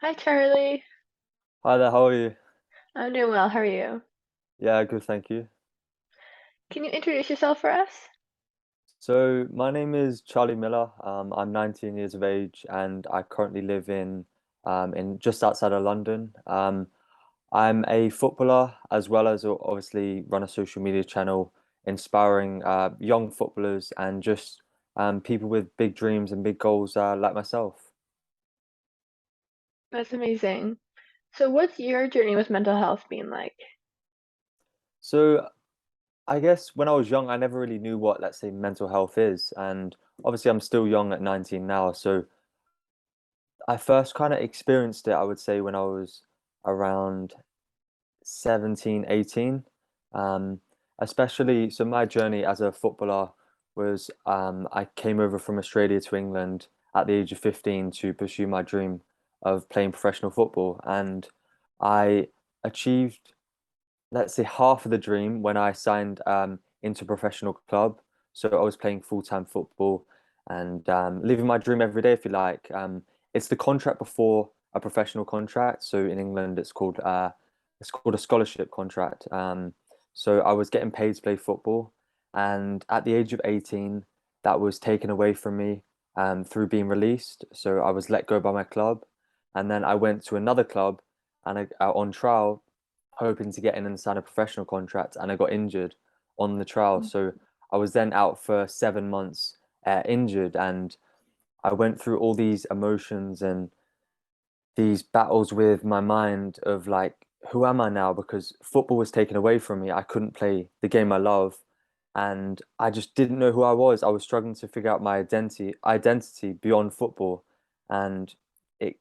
Hi, Charlie. Hi there, how are you? I'm doing well. How are you? Yeah, good, thank you. Can you introduce yourself for us? So, my name is Charlie Miller. I'm 19 years of age and I currently live in just outside of London. I'm a footballer as well as obviously run a social media channel inspiring young footballers and just people with big dreams and big goals like myself. That's amazing. So, what's your journey with mental health been like? So, I guess when I was young, I never really knew what, let's say, mental health is. And obviously, I'm still young at 19 now. So, I first kind of experienced it, I would say, when I was around 17, 18. Um, Especially, so my journey as a footballer was I came over from Australia to England at the age of 15 to pursue my dream of playing professional football. And I achieved, let's say, half of the dream when I signed into a professional club. So I was playing full-time football and living my dream every day, if you like. It's the contract before a professional contract. So in England, it's called a scholarship contract. So I was getting paid to play football, and at the age of 18, that was taken away from me through being released. So I was let go by my club, and then I went to another club and on trial hoping to get in and sign a professional contract, and I got injured on the trial. So I was then out for 7 months injured, and I went through all these emotions and these battles with my mind of like, who am I now? Because football was taken away from me. I couldn't play the game I love, and I just didn't know who I was. I was struggling to figure out my identity beyond football, and it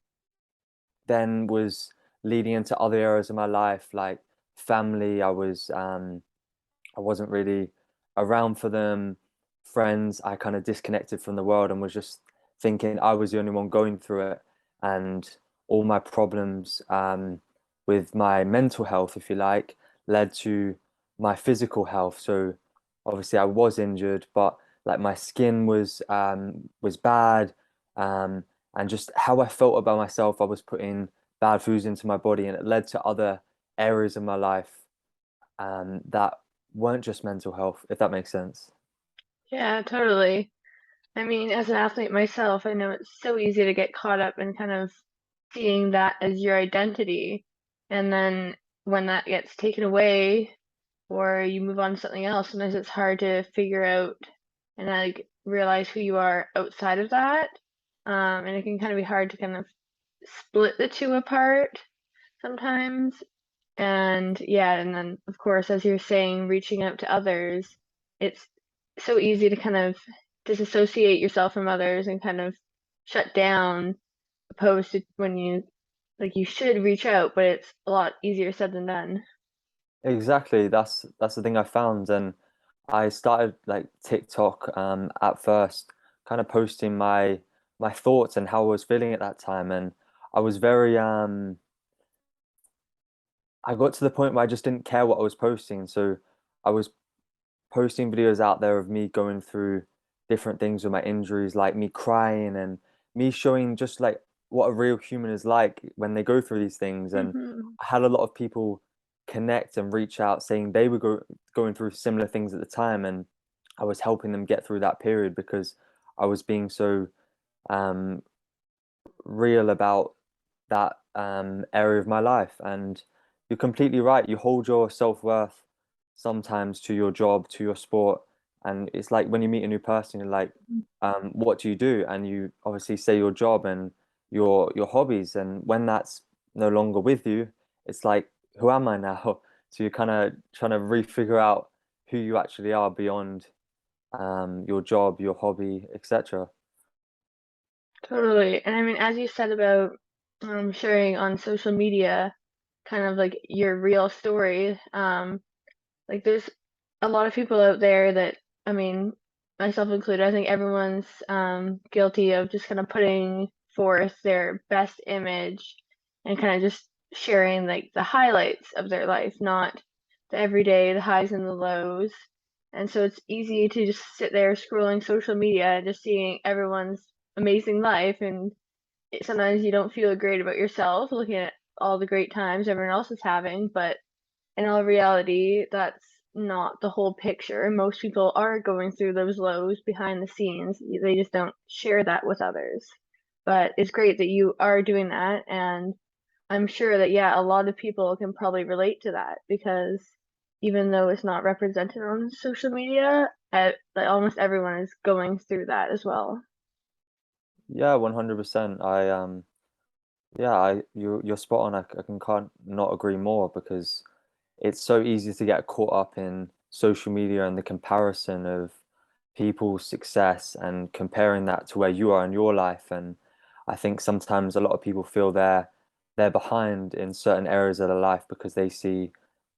then was leading into other areas of my life, like family. I wasn't really around for them. Friends, I kind of disconnected from the world and was just thinking I was the only one going through it. And all my problems with my mental health, if you like, led to my physical health. So obviously I was injured, but like my skin was bad. Um, and just how I felt about myself, I was putting bad foods into my body, and it led to other areas of my life that weren't just mental health, if that makes sense. Yeah, totally. I mean, as an athlete myself, I know it's so easy to get caught up in kind of seeing that as your identity. And then when that gets taken away or you move on to something else, sometimes it's hard to figure out and like realize who you are outside of that. And it can kind of be hard to kind of split the two apart sometimes. And yeah, and then of course, as you're saying, reaching out to others, it's so easy to kind of disassociate yourself from others and kind of shut down, opposed to when you like you should reach out, but it's a lot easier said than done. Exactly, that's the thing I found, and I started like TikTok at first, kind of posting my thoughts and how I was feeling at that time, and I was very I got to the point where I just didn't care what I was posting, so I was posting videos out there of me going through different things with my injuries, like me crying and me showing just like what a real human is like when they go through these things. And Hmm. I had a lot of people connect and reach out saying they were going through similar things at the time, and I was helping them get through that period because I was being so um, real about that area of my life. And you're completely right. You hold your self-worth sometimes to your job, to your sport. And it's like when you meet a new person, you're like, what do you do? And you obviously say your job and your hobbies. And when that's no longer with you, it's like, who am I now? So you're kind of trying to refigure out who you actually are beyond your job, your hobby, etc. Totally. And I mean, as you said about sharing on social media, kind of like your real story, like there's a lot of people out there that, I mean, myself included, I think everyone's guilty of just kind of putting forth their best image and kind of just sharing like the highlights of their life, not the everyday, the highs and the lows. And so it's easy to just sit there scrolling social media, just seeing everyone's amazing life and sometimes you don't feel great about yourself looking at all the great times everyone else is having, but in all reality, that's not the whole picture. Most people are going through those lows behind the scenes. They just don't share that with others. But it's great that you are doing that, and I'm sure that, yeah, a lot of people can probably relate to that because even though it's not represented on social media, like almost everyone is going through that as well. Yeah, 100%. Yeah, you're spot on. I can can't not agree more because it's so easy to get caught up in social media and the comparison of people's success and comparing that to where you are in your life. And I think sometimes a lot of people feel they're behind in certain areas of their life because they see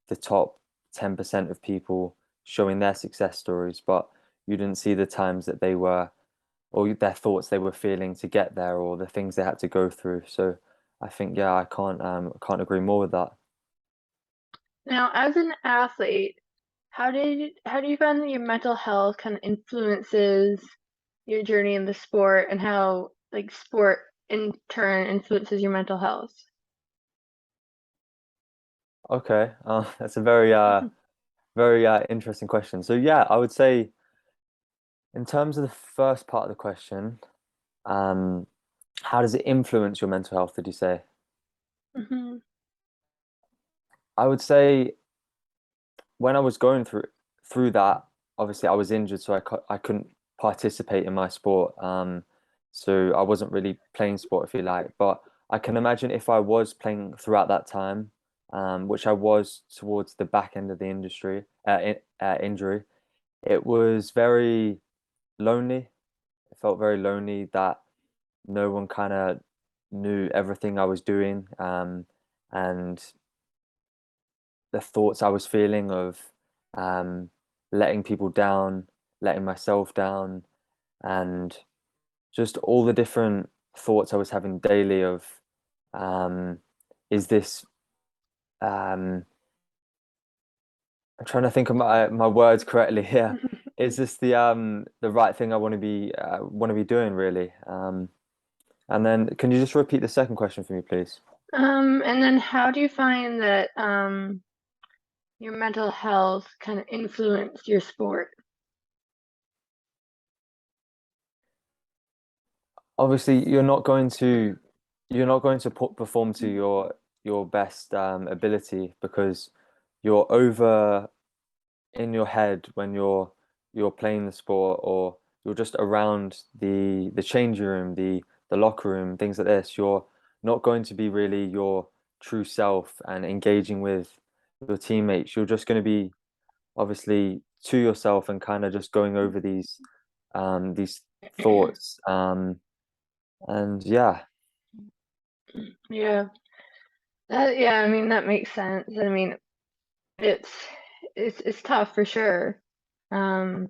the top 10% of people showing their success stories, but you didn't see the times that they were or their thoughts they were feeling to get there or the things they had to go through. So I think yeah, I can't agree more with that. Now, as an athlete, how do you find that your mental health kind of influences your journey in the sport and how like sport in turn influences your mental health? Okay, that's a very interesting question. So yeah, I would say in terms of the first part of the question, um, how does it influence your mental health, did you say? Hmm. I would say when I was going through that, obviously I was injured, so I couldn't participate in my sport. So I wasn't really playing sport, if you like. But I can imagine if I was playing throughout that time, which I was towards the back end of the injury, it was very lonely. It felt very lonely that no one kind of knew everything I was doing, and the thoughts I was feeling of um, letting people down, letting myself down, and just all the different thoughts I was having daily of um, is this um, I'm trying to think of my words correctly here. Is this the right thing I want to be doing really? And then can you just repeat the second question for me, please? And then how do you find that your mental health kind of influenced your sport? Obviously you're not going to perform to your best ability because you're over in your head when you're playing the sport or you're just around the changing room, the locker room, things like this. You're not going to be really your true self and engaging with your teammates. You're just going to be obviously to yourself and kind of just going over these thoughts. And yeah. Yeah, yeah, I mean that makes sense. I mean it's it's tough for sure. Um,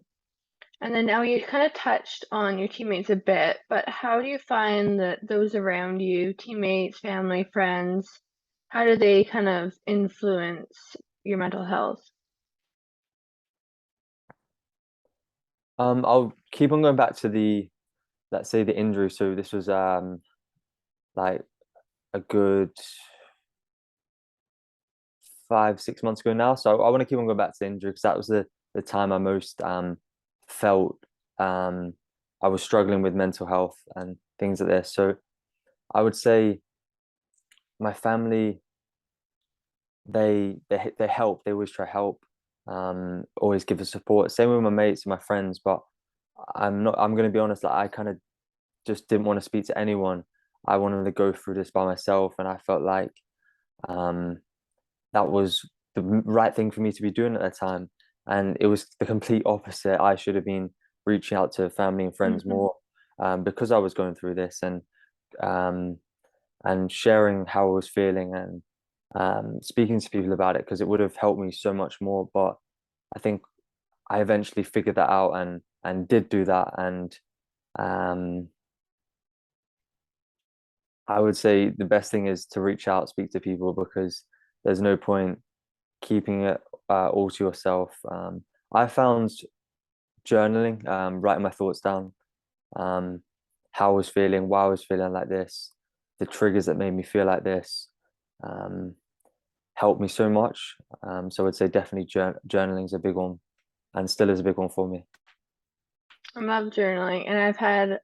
and then now you kind of touched on your teammates a bit, but how do you find that those around you, teammates, family, friends, how do they kind of influence your mental health? I'll keep on going back to let's say the injury. So this was like a good 5, 6 months ago now. So I want to keep on going back to the injury because that was the time I most felt um I was struggling with mental health and things like this. So I would say my family they help. They always try help. Always give us support. Same with my mates and my friends. But I'm gonna be honest. Like I kind of just didn't want to speak to anyone. I wanted to go through this by myself, and I felt like um, that was the right thing for me to be doing at that time. And it was the complete opposite. I should have been reaching out to family and friends Hmm. more because I was going through this um, and sharing how I was feeling and speaking to people about it because it would have helped me so much more. But I think I eventually figured that out and did do that and um, I would say the best thing is to reach out, speak to people because there's no point keeping it all to yourself. I found journaling, writing my thoughts down, um, how I was feeling, why I was feeling like this, the triggers that made me feel like this, um, helped me so much. So I'd say definitely journaling is a big one and still is a big one for me. I love journaling, and I've had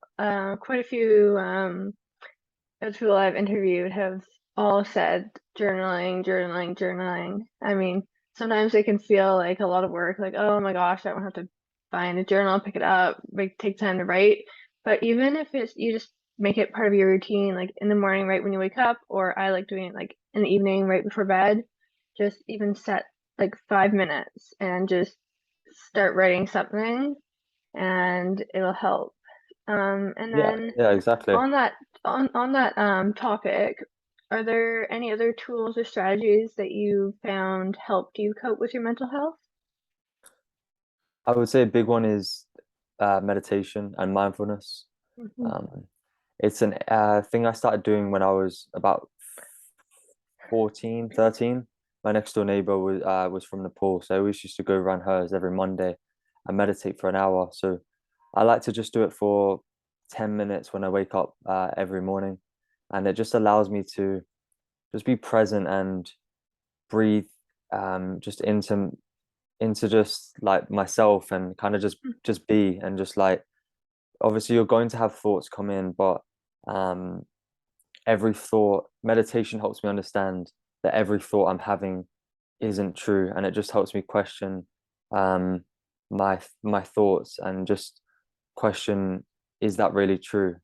quite a few those people I've interviewed have all said journaling, journaling, journaling. I mean, sometimes it can feel like a lot of work, like, oh my gosh, I don't have to find a journal, pick it up, like take time to write. But even if it's you just make it part of your routine, like in the morning, right when you wake up, or I like doing it like in the evening, right before bed, just even set like 5 minutes and just start writing something and it'll help. And Yeah, then yeah, exactly. on that topic, are there any other tools or strategies that you found helped you cope with your mental health? I would say a big one is meditation and mindfulness. Mhm. Um, it's an thing I started doing when I was about 14, 13. My next door neighbor was from Nepal, so I always used to go around hers every Monday and meditate for an hour. So I like to just do it for 10 minutes when I wake up every morning, and it just allows me to just be present and breathe just into just like myself and kind of just be and just like obviously you're going to have thoughts come in, but um every thought meditation helps me understand that every thought I'm having isn't true, and it just helps me question um my thoughts and just question, is that really true?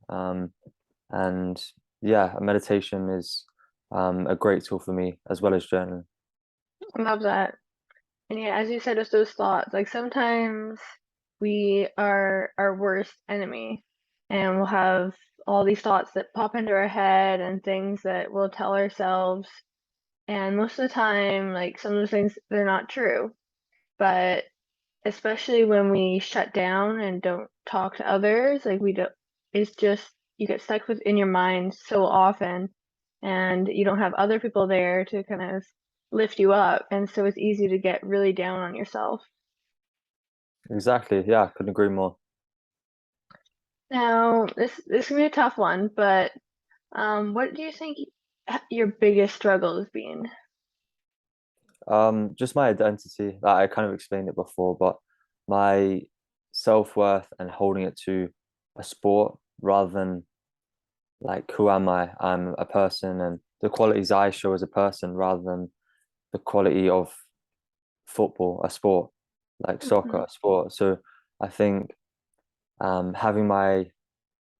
And yeah, meditation is a great tool for me as well as journaling. I love that. And yeah, as you said, it's those thoughts. Like sometimes we are our worst enemy, and we'll have all these thoughts that pop into our head and things that we'll tell ourselves. And most of the time, like some of those things, they're not true. But especially when we shut down and don't talk to others, like we don't, it's just you get stuck within your mind so often, and you don't have other people there to kind of lift you up, and so it's easy to get really down on yourself. Exactly, yeah, I couldn't agree more. Now, this can be a tough one, but what do you think your biggest struggle has been? Just my identity. Like I kind of explained it before, but my self-worth and holding it to a sport rather than like who am I? I'm a person and the qualities I show as a person rather than the quality of football, a sport, like Mhm. soccer, a sport. So I think having my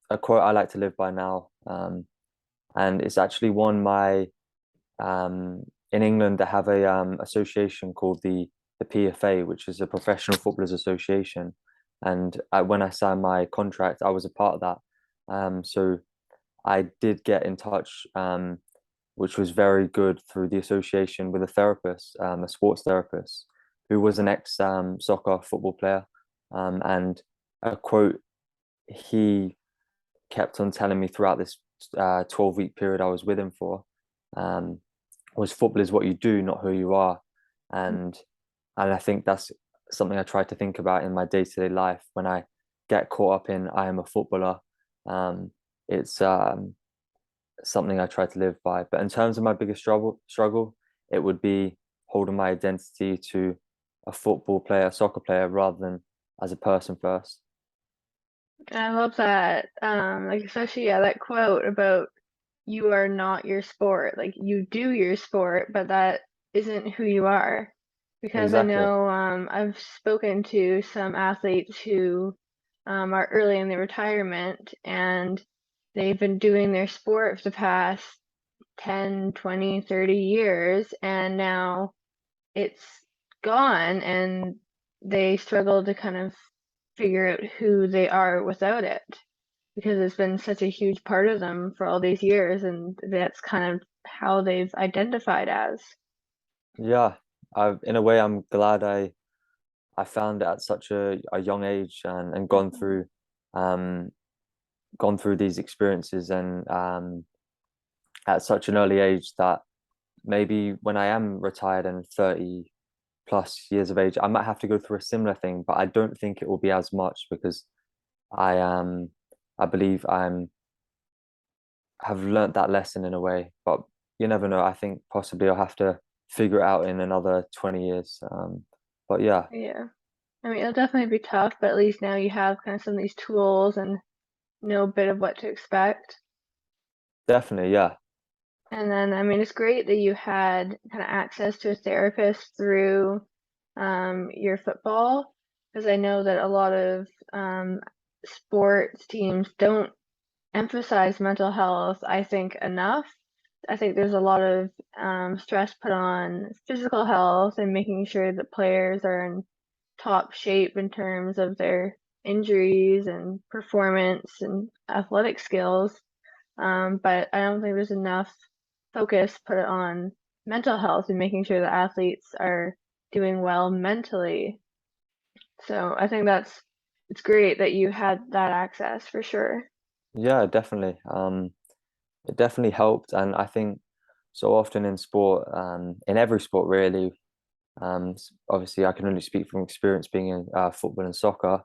a quote I like to live by now, and it's actually one my in England, they have a association called the PFA, which is a Professional Footballers Association. And when I signed my contract, I was a part of that. So I did get in touch, which was very good through the association with a therapist, a sports therapist, who was an ex soccer football player. And a quote he kept on telling me throughout this 12-week period I was with him for. Um, was football is what you do, not who you are. And I think that's something I try to think about in my day-to-day life when I get caught up in I am a footballer. Um, it's something I try to live by. But in terms of my biggest struggle, it would be holding my identity to a football player, a soccer player, rather than as a person first. I love that. Like especially yeah, that quote about you are not your sport. Like you do your sport, but that isn't who you are. Because I Exactly. know I've spoken to some athletes who are early in their retirement and they've been doing their sport for the past 10, 20, 30 years, and now it's gone and they struggle to kind of figure out who they are without it because it's been such a huge part of them for all these years, and that's kind of how they've identified as. Yeah. In a way, I'm glad I found it at such a young age and Mhm. um gone through these experiences and at such an early age that maybe when I am retired and 30 plus years of age, I might have to go through a similar thing, but I don't think it will be as much because I am I believe I'm have learnt that lesson in a way, but you never know. I think possibly I'll have to figure it out in another 20 years. But yeah, Yeah. I mean, it'll definitely be tough, but at least now you have kind of some of these tools and know a bit of what to expect. definitely, yeah, And then, I mean, it's great that you had kind of access to a therapist through your football, because I know that a lot of sports teams don't emphasize mental health, I think, enough. I think there's a lot of stress put on physical health and making sure that players are in top shape in terms of their injuries and performance and athletic skills. But I don't think there's enough focus put on mental health and making sure that athletes are doing well mentally. So I think it's great that you had that access for sure. yeah, definitely. It definitely helped, and I think so often in sport, in every sport really. Obviously, I can only speak from experience being in football and soccer.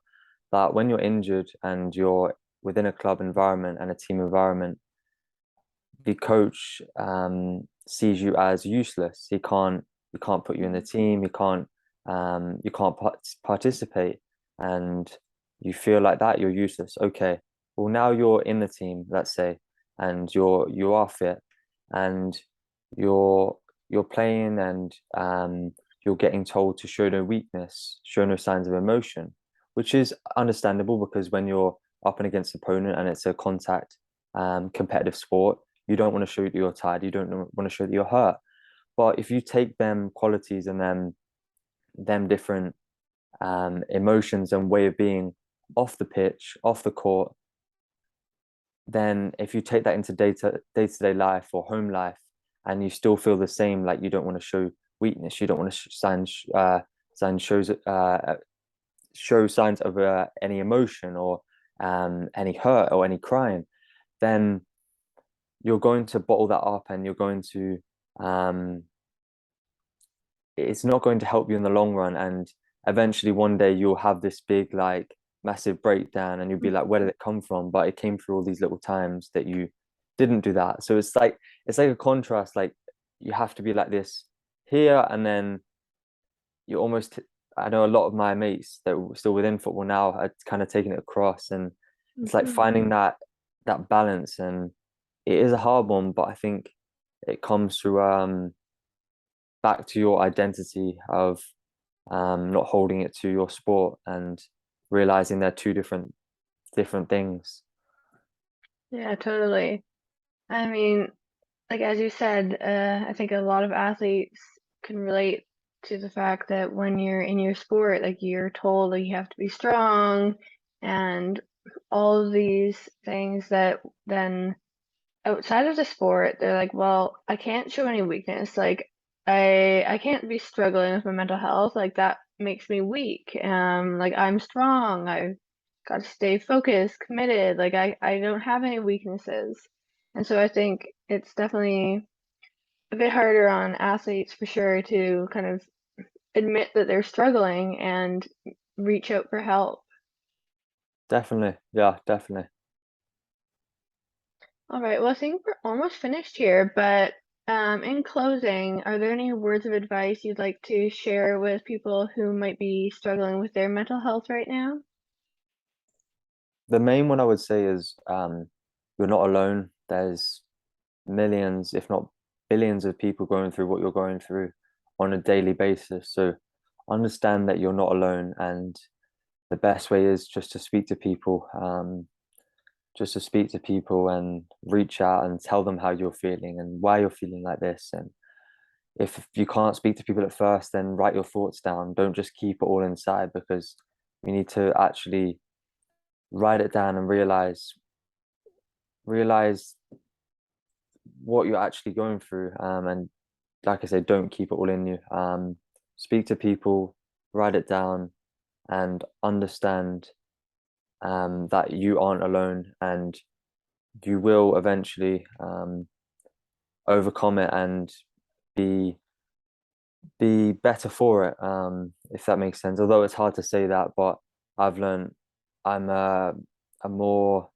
That when you're injured and you're within a club environment and a team environment, the coach sees you as useless. He can't put you in the team. You can't participate, and you feel like that you're useless. Okay, well now you're in the team, let's say, and you are fit, and you're you're playing, and you're getting told to show no weakness, show no signs of emotion, which is understandable because when you're up and against an opponent and it's a contact competitive sport, you don't want to show that you're tired. You don't want to show that you're hurt. But if you take them qualities and them different emotions and way of being off the pitch, off the court, then if you take that into day-to-day life or home life, and you still feel the same, like you don't want to show weakness, you don't want to sign show signs of any emotion or any hurt or any crying, then you're going to bottle that up and you're going to um it's not going to help you in the long run, and eventually one day you'll have this big like massive breakdown and you'll be like, where did it come from? But it came through all these little times that you didn't do that. So it's like a contrast, like you have to be like this here, and then you almost, I know a lot of my mates that are still within football now are kind of taking it across, and it's like Mhm. finding that balance, and it is a hard one, but I think it comes through back to your identity of not holding it to your sport and realizing they're two different things. Yeah, totally. I mean, like as you said, I think a lot of athletes can relate to the fact that when you're in your sport, like you're told that you have to be strong and all of these things that then outside of the sport, they're like, well, I can't show any weakness. Like I can't be struggling with my mental health. Like that makes me weak. Like I'm strong. I've got to stay focused, committed. Like I don't have any weaknesses. And so I think it's definitely a bit harder on athletes for sure to kind of admit that they're struggling and reach out for help. Definitely. Yeah, definitely. All right, well, I think we're almost finished here, but in closing, are there any words of advice you'd like to share with people who might be struggling with their mental health right now? The main one I would say is you're not alone. There's millions, if not billions of people going through what you're going through on a daily basis. So understand that you're not alone, and the best way is just to speak to people and reach out and tell them how you're feeling and why you're feeling like this. And if you can't speak to people at first, then write your thoughts down. Don't just keep it all inside, because you need to actually write it down and realize what you're actually going through. And like I said, don't keep it all in you. Speak to people, write it down, and understand that you aren't alone, and you will eventually overcome it and be be better for it. If that makes sense. Although it's hard to say that, but I've learned I'm a more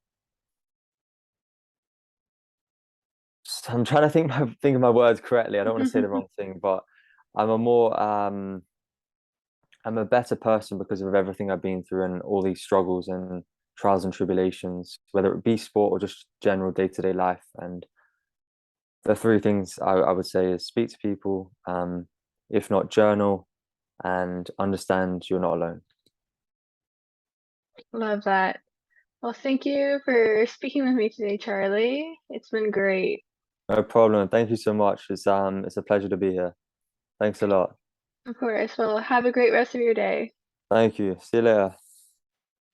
I'm trying to think of my words correctly. I don't want to say the wrong thing, but I'm a more I'm a better person because of everything I've been through and all these struggles and trials and tribulations, whether it be sport or just general day-to-day life. And the three things I would say is speak to people, if not journal, and understand you're not alone. Love that. Well, thank you for speaking with me today, Charlie. It's been great. No problem. Thank you so much. It's a pleasure to be here. Thanks a lot. Of course. Well, have a great rest of your day. Thank you. See you later.